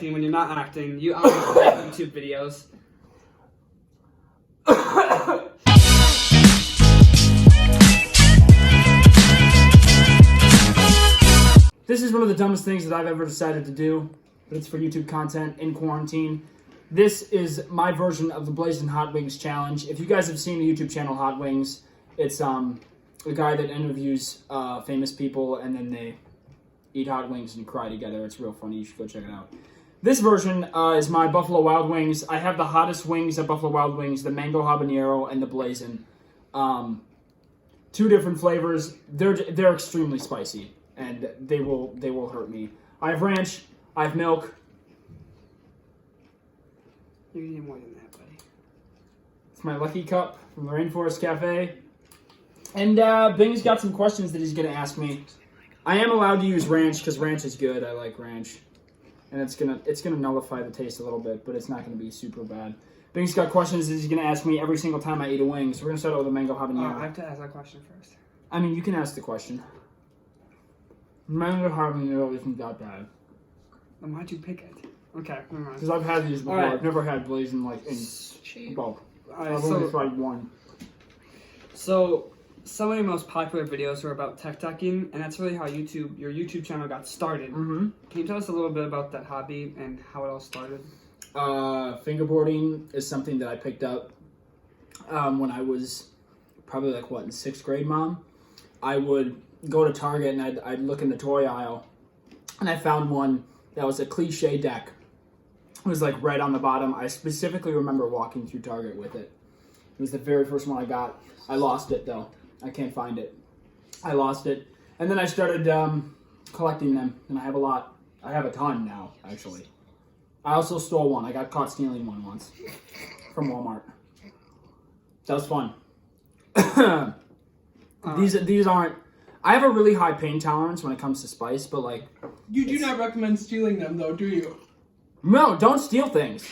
acting when you're not acting. You obviously make YouTube videos. This is one of the dumbest things that I've ever decided to do, but it's for YouTube content in quarantine. This is my version of the Blazin' Hot Wings challenge. If you guys have seen the YouTube channel Hot Wings, it's a guy that interviews famous people and then they eat hot wings and cry together. It's real funny. You should go check it out. This version is my Buffalo Wild Wings. I have the hottest wings at Buffalo Wild Wings, the mango habanero and the Blazin'. 2 different flavors. They're extremely spicy and they will hurt me. I have ranch. I have milk. You need more than that, buddy. It's my lucky cup from the Rainforest Cafe. And Bing's got some questions that he's going to ask me. I am allowed to use ranch because ranch is good. I like ranch. And it's gonna nullify the taste a little bit, but it's not going to be super bad. Bing's got questions that he's going to ask me every single time I eat a wing. So we're going to start out with the mango habanero. I have to ask that question first. I mean, you can ask the question. Mango habanero isn't that bad. Then why'd you pick it? Okay, never mind. Because I've had these before. Right. I've never had Blazin' like in bulk. I've only tried one. So, some of your most popular videos are about tech-tucking, and that's really how your YouTube channel got started. Mm-hmm. Can you tell us a little bit about that hobby and how it all started? Fingerboarding is something that I picked up when I was probably like, in 6th grade, Mom? I would go to Target and I'd look in the toy aisle, and I found one that was a cliche deck. It was like red on the bottom. I specifically remember walking through Target with it. It was the very first one I got. I lost it though. I can't find it. I lost it. And then I started collecting them, and I have a lot. I have a ton now, actually. I also stole one. I got caught stealing one once from Walmart. That was fun. These aren't... I have a really high pain tolerance when it comes to spice, but like... You do not recommend stealing them, though, do you? No, don't steal things.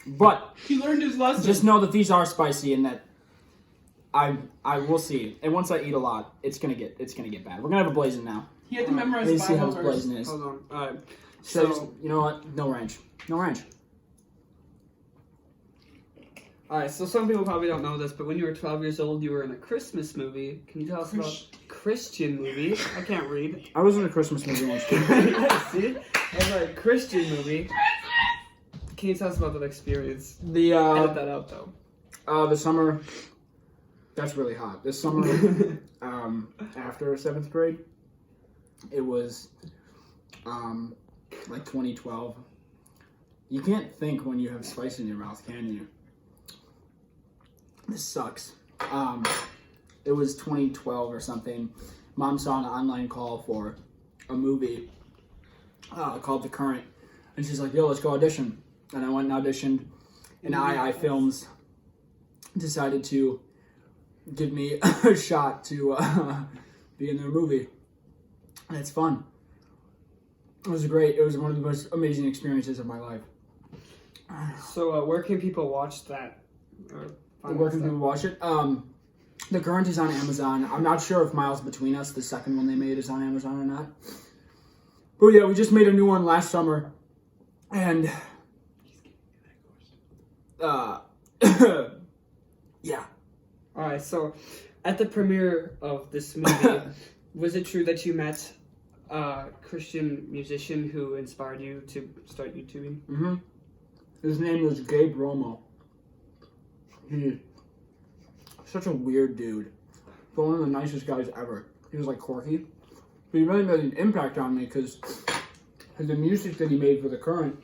But... He learned his lesson. Just know that these are spicy and that I will see. And once I eat a lot, it's gonna get bad. We're gonna have a Blazin' now. He had to memorize Let me the see how Bible this verse. Blazin' is. Hold on. Alright. So, you know what? No ranch. No ranch. Alright, so some people probably don't know this, but when you were 12 years old, you were in a Christmas movie. Can you tell us about Christian movie? I can't read. I was in a Christmas movie once. See? It was a Christian movie. Can you tell us about that experience? Edit that out, though. The summer... That's really hot. This summer, after 7th grade, it was, like 2012. You can't think when you have spice in your mouth, can you? This sucks. It was 2012 or something. Mom saw an online call for a movie called The Current. And she's like, yo, let's go audition. And I went and auditioned. And I Films decided to give me a shot to be in their movie. And it's fun. It was great. It was one of the most amazing experiences of my life. So where can people watch that? Where can people watch it? The Current is on Amazon. I'm not sure if Miles Between Us, the second one they made, is on Amazon or not. But yeah, we just made a new one last summer. And yeah. Alright, so at the premiere of this movie, was it true that you met a Christian musician who inspired you to start YouTubing? Mm-hmm. His name was Gabe Romo. He's such a weird dude. But one of the nicest guys ever. He was like quirky. But he really made an impact on me because the music that he made for The Current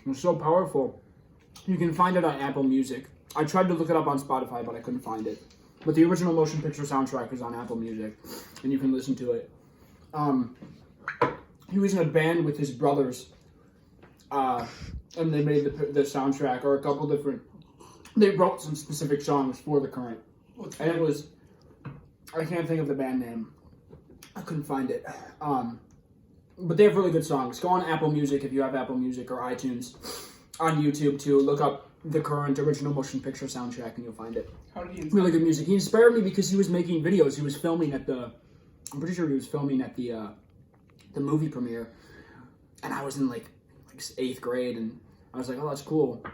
was so powerful. You can find it on Apple Music. I tried to look it up on Spotify, but I couldn't find it. But the original motion picture soundtrack is on Apple Music, and you can listen to it. He was in a band with his brothers, and they made the soundtrack, or a couple different... They wrote some specific songs for The Current. And it was... I can't think of the band name. I couldn't find it. But they have really good songs. Go on Apple Music if you have Apple Music, or iTunes. On YouTube, too. Look up The Current original motion picture soundtrack and you'll find it. How did he really good music. He inspired me because he was making videos. He was filming at the... I'm pretty sure he was filming at the movie premiere. And I was in like 8th grade, and I was like, oh, that's cool.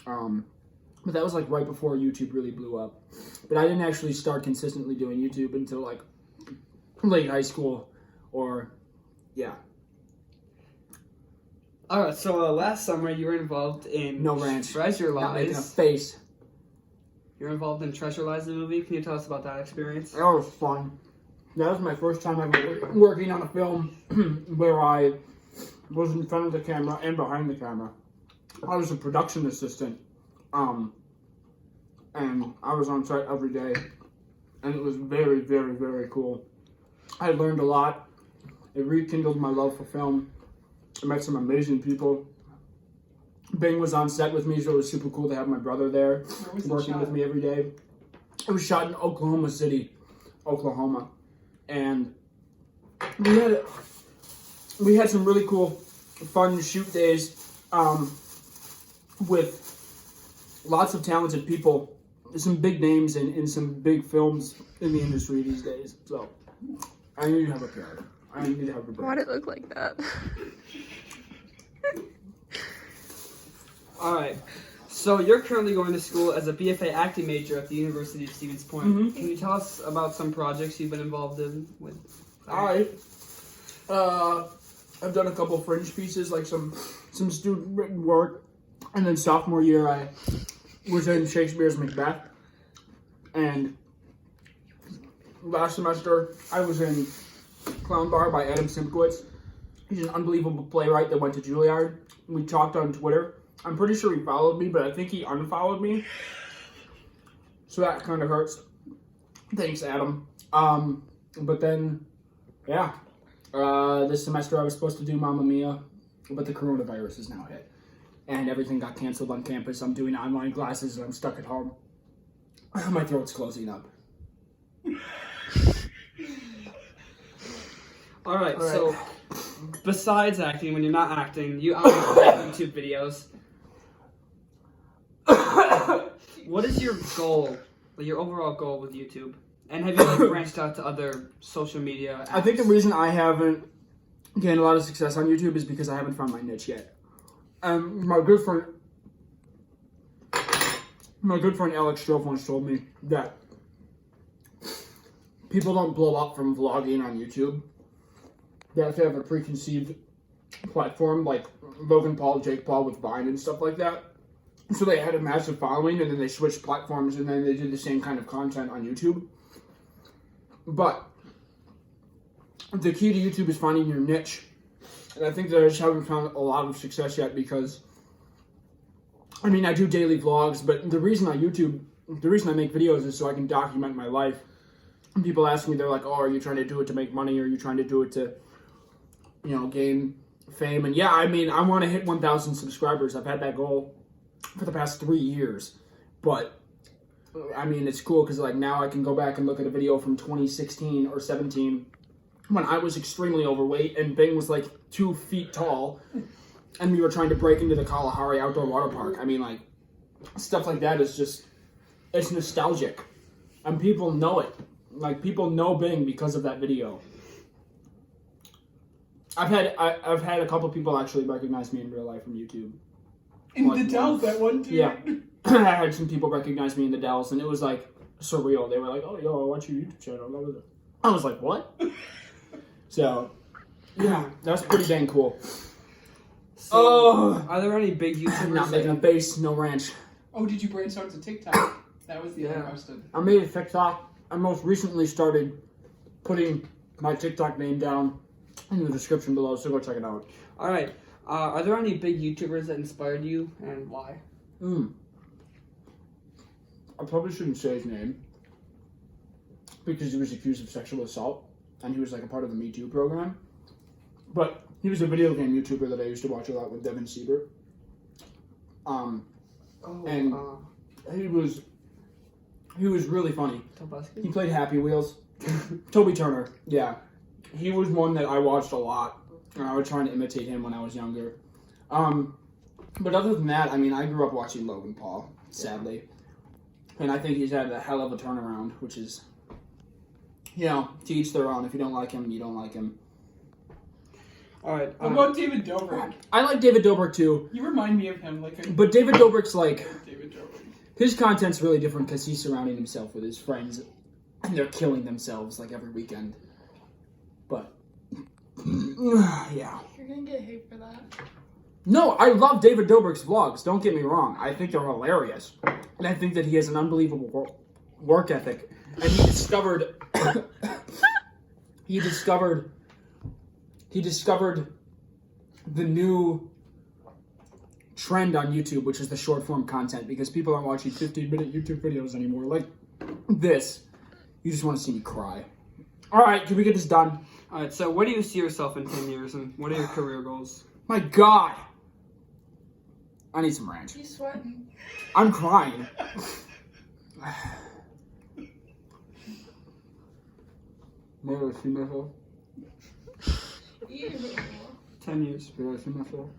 But that was like right before YouTube really blew up. But I didn't actually start consistently doing YouTube until like late high school, or yeah. All right. So last summer you were involved in No ranch. Treasure Not making a Lies. face. You're involved in Treasure Lies, the movie. Can you tell us about that experience? That was fun. That was my first time ever working on a film where I was in front of the camera and behind the camera. I was a production assistant, and I was on set every day, and it was very, very, very cool. I learned a lot. It rekindled my love for film. I met some amazing people. Bing was on set with me, so it was super cool to have my brother there working with me every day. It was shot in Oklahoma City, Oklahoma, and we had some really cool, fun shoot days with lots of talented people, some big names in some big films in the industry these days. So I need to have a pair. I need to have a break. Why'd it look like that? All right. So you're currently going to school as a BFA acting major at the University of Stevens Point. Mhm. Can you tell us about some projects you've been involved in with? I've done a couple fringe pieces, like some student written work, and then sophomore year I was in Shakespeare's Macbeth, and last semester I was in Clown Bar by Adam Simkowitz. He's an unbelievable playwright that went to Juilliard. We talked on Twitter. I'm pretty sure he followed me, but I think he unfollowed me, so that kind of hurts. Thanks, Adam. But then, yeah. This semester I was supposed to do Mamma Mia, but the coronavirus is now hit. And everything got canceled on campus. I'm doing online classes and I'm stuck at home. My throat's closing up. All right. So besides acting, when you're not acting, you obviously make YouTube videos. What is your goal, your overall goal with YouTube? And have you like branched out to other social media apps? I think the reason I haven't gained a lot of success on YouTube is because I haven't found my niche yet. My good friend Alex Strofe once told me that people don't blow up from vlogging on YouTube. They have to have a preconceived platform like Logan Paul, Jake Paul with Vine and stuff like that. So they had a massive following and then they switched platforms and then they did the same kind of content on YouTube. But the key to YouTube is finding your niche. And I think that I just haven't found a lot of success yet because, I mean, I do daily vlogs, but the reason I make videos is so I can document my life. And people ask me, they're like, oh, are you trying to do it to make money or are you trying to do it to, gain fame? And yeah, I mean, I want to hit 1,000 subscribers. I've had that goal for the past 3 years. But I mean, it's cool because like now I can go back and look at a video from 2016 or 17 when I was extremely overweight and Bing was like 2 feet tall and we were trying to break into the Kalahari outdoor water park. I mean, like, stuff like that is just, it's nostalgic. And people know it. Like, people know Bing because of that video. I've had a couple people actually recognize me in real life from YouTube. In the Dells, that one too. Yeah. I had some people recognize me in the Dells, and it was like surreal. They were like, "Oh, yo, I watch your YouTube channel." I was like, "What?" So, yeah, that's pretty dang cool. So, are there any big I'm YouTubers? not making a base, no ranch. Oh, did you branch out to TikTok? That was the other Yeah. question. I made a TikTok. I most recently started putting my TikTok name down in the description below, so go check it out. All right. Are there any big YouTubers that inspired you and why? I probably shouldn't say his name because he was accused of sexual assault and he was like a part of the Me Too program. But he was a video game YouTuber that I used to watch a lot with Devin Siebert. He was really funny. He played Happy Wheels. Toby Turner, yeah. He was one that I watched a lot. And I was trying to imitate him when I was younger. But other than that, I mean, I grew up watching Logan Paul, sadly. And I think he's had a hell of a turnaround, which is, to each their own. If you don't like him, you don't like him. All right. What about David Dobrik? I like David Dobrik too, You remind me of him, but David Dobrik's like, David Dobrik. his content's really different because he's surrounding himself with his friends, and they're killing themselves like every weekend. But yeah. You're gonna get hate for that. No, I love David Dobrik's vlogs. Don't get me wrong. I think they're hilarious, and I think that he has an unbelievable work ethic. And he discovered, he discovered the new trend on YouTube, which is the short form content, because people aren't watching 15-minute YouTube videos anymore. Like this, you just want to see me cry. All right, can we get this done? All right. So, where do you see yourself in 10 years, and what are your career goals? My God, I need some ranch. You sweating? I'm crying. May I see myself? Ew. 10 years. May I see myself?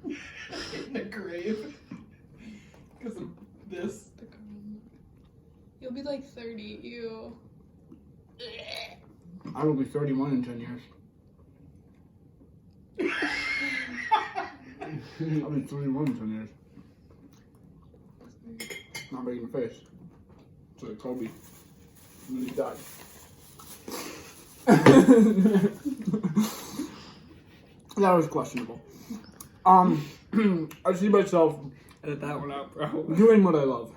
In the grave. Because of this. You'll be like 30. Ew. I will be 31 in 10 years. I'll be 31 in 10 years. Not making a face. It's like Kobe. When he died. That was questionable. I see myself Edit that one out, bro. doing what I love.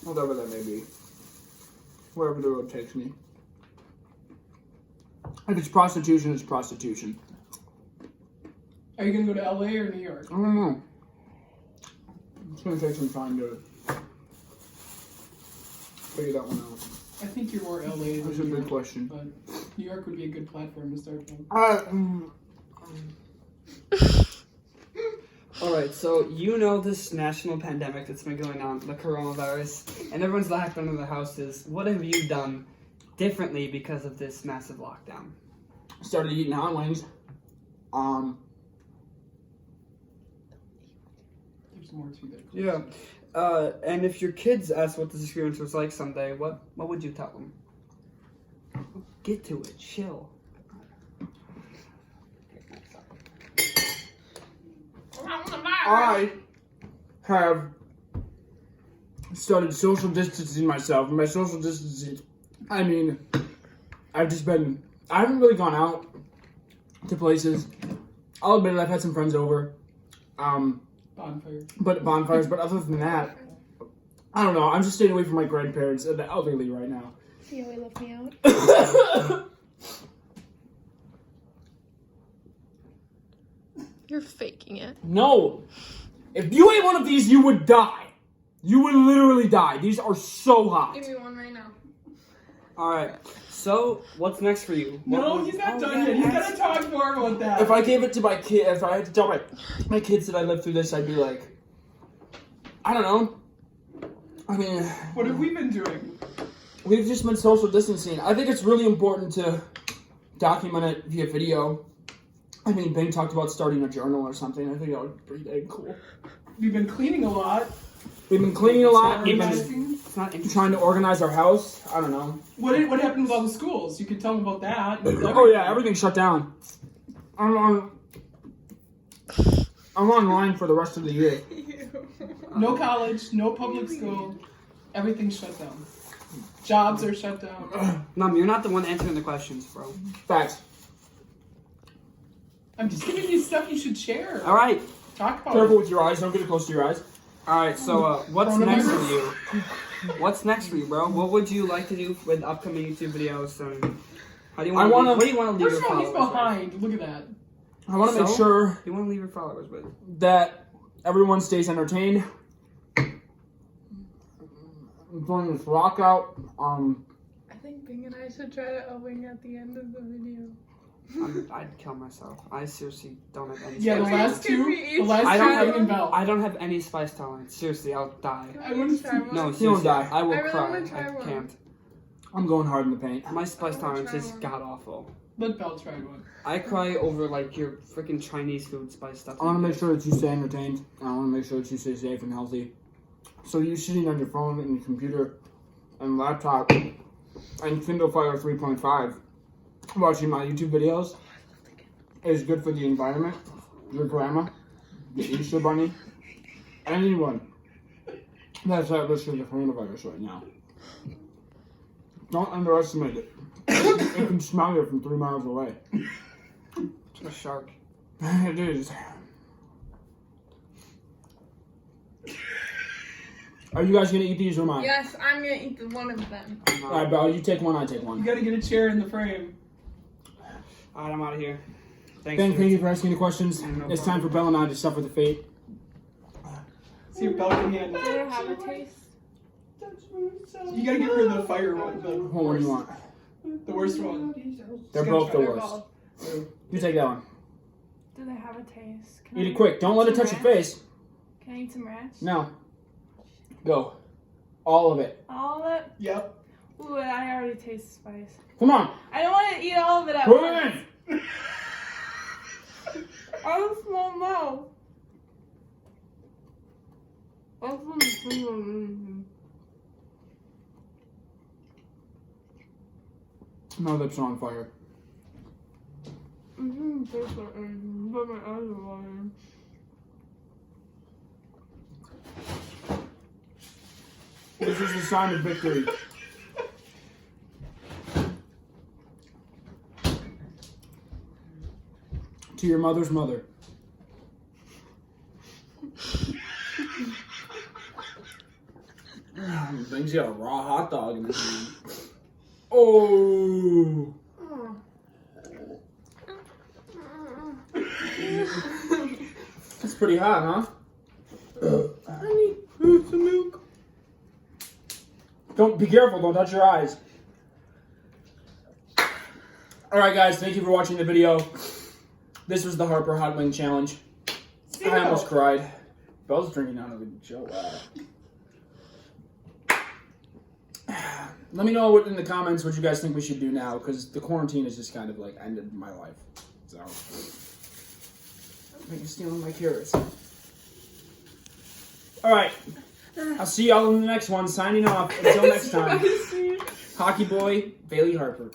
Whatever that may be. Wherever the road takes me. If it's prostitution, it's prostitution. Are you going to go to LA or New York? I don't know. It's going to take some time to figure that one out. I think you're more LA than That's a New good York, question. but New York would be a good platform to start from. All right. So you know this national pandemic that's been going on, the coronavirus, and everyone's locked under their houses. What have you done differently because of this massive lockdown? Started eating hot wings. There's more to that. Yeah. And if your kids ask what this experience was like someday, what would you tell them? Get to it. Chill. I have started social distancing myself. And by social distancing, I mean, I haven't really gone out to places. I'll admit it, I've had some friends over. Bonfires, but other than that, I don't know. I'm just staying away from my grandparents and the elderly right now. See how he left me out? You're faking it. No! If you ate one of these, you would die. You would literally die. These are so hot. Give me one right now. All right. So what's next for you? No, he's not done yet. He's got to talk more about that. If I gave it to my kid, if I had to tell my kids that I lived through this, I'd be like, I don't know. I mean, What have we been doing? we've just been social distancing. I think it's really important to document it via video. I mean, Bing talked about starting a journal or something. I think that would be pretty dang cool. We've been cleaning a lot. We've been cleaning a lot. We've been Organizing. It's not interesting. trying to organize our house. I don't know. What happened with all the schools? You could tell them about that. Oh yeah, everything's shut down. I'm online for the rest of the year. No college, no public school. Everything's shut down. Jobs are shut down. Mom, you're not the one answering the questions, bro. Facts. I'm just giving you stuff you should share. All right. Talk about Careful it. with your eyes. Don't get it close to your eyes. All right. So what's next for you? What's next for you, bro? What would you like to do with upcoming YouTube videos? And how do you want? What do you want to leave First your of all, he's followers behind. Look at that. I want to make So? sure with? You want to leave your followers with? that everyone stays entertained. I'm throwing this rock out. I think Bing and I should try to wing at the end of the video. I'd kill myself. I seriously don't have any. Yeah, the spice last Can two. we The each last I two don't are have- ringing bell. I don't have any spice tolerance. Seriously, I'll die. I wouldn't try one. No, You seriously, don't die. I will I really cry. wanna try I one. can't. I'm going hard in the paint. My spice I wanna tolerance try is one. god awful. Let Bell try one. I cry over like your freaking Chinese food spice stuff. I want to make sure that you stay entertained. I want to make sure that you stay safe and healthy. So you sitting on your phone and your computer and laptop and Kindle Fire 3.5 watching my YouTube videos, is good for the environment, your grandma, the Easter Bunny, anyone that's at risk of the coronavirus right now. Don't underestimate it. It can smell you from 3 miles away. It's a shark. It is. Are you guys gonna eat these or mine? Yes, I'm gonna eat one of them. Alright, Belle, you take one, I take You one. gotta get a chair in the frame. Alright, I'm out of here. Thanks. Thank you for asking the questions. No It's time for Belle and I to suffer the fate. See if Belle can handle Do it. they have a taste? You gotta get rid of the fire one. What one do you want? The worst one. They're both the worst. You take that one. Do they have a taste? Can Eat I it quick. Don't let it some touch your ranch? face. Can I eat some ranch? No. Go. All of it. All of it? Yep. Ooh, I already taste spice. Come on. I don't want to eat all of it at Put once. it in. I have a small mouth. My lips are on fire. Taste like anything, but my eyes are watering. This is the sign of victory. To your mother's mother. Thing's got a raw hot dog in his hand. Oh! That's pretty hot, huh? Honey, some milk. Don't be careful, don't touch your eyes. Alright guys, thank you for watching the video. This was the Harper Hot Wing Challenge. I almost cried. Belle's drinking out of the Joe. Let me know in the comments what you guys think we should do now, because the quarantine has just kind of like ended my life. So, I think you're stealing my carrots. Alright, I'll see y'all in the next one. Signing off. Until next time. Hockey Boy, Bailey Harper.